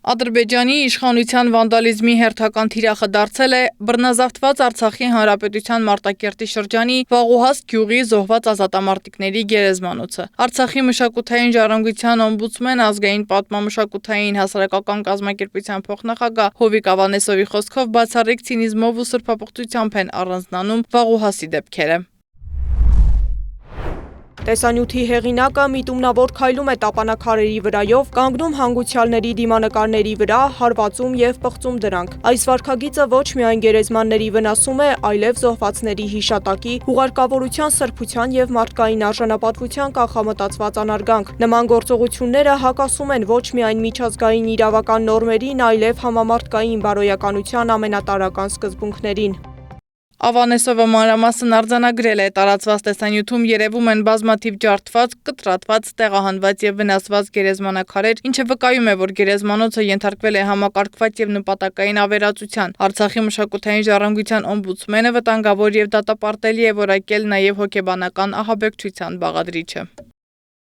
Ադրբեջանի իշխանության վանդալիզմի հերթական թիրախը դարձել է բռնազավթված Արցախի Հանրապետության Մարտակերտի շրջանի Վաղուհաստ գյուղի զոհված ազատամարտիկների գերեզմանոցը։ Արցախի մշակութային ժառանգության օմբուդսմեն, ազգային պատմամշակութային հասարակական կազմակերպության փոխնախագահ Հովիկ Ավանեսովի խոսքով բացառիկ ցինիզմով ու սրբապղծությամբ են առանձնանում Վաղուհասի դեպքերը։ Տեսանյութի հեղինակը միտումնավոր քայլում է տապանաքարերի վրայով, կանգնում հանգուցյալների դիմանկարների վրա, հարվածում և պղծում դրանք։ Այս վարքագիծը ոչ միայն գերեզմանների վնասում է, այլև զոհվածների հիշատակի, հուղարկավորության սրբության և մարդկային արժանապատվության կանխամտածված անարգանք։ Նման գործողությունները հակասում են ոչ միայն միջազգային իրավական նորմերին, այլև համամարտկային բարոյականության ամենատարրական սկզբունքներին։ Ավանեսովը մանրամասն արձանագրել է տարածված տեսանյութում երևում են բազմաթիվ ջարդված, կտրատված, տեղահանված և վնասված գերեզմանակարեր, ինչը վկայում է, որ գերեզմանոցը ենթարկվել է համակարգված և նպատակային ավերածության։ Արցախի մշակութային ժառանգության օմբուդսմենը վտանգավոր և դատապարտելի է որակել նաև հոգեբանական ահաբեկչության բաղադրիչը։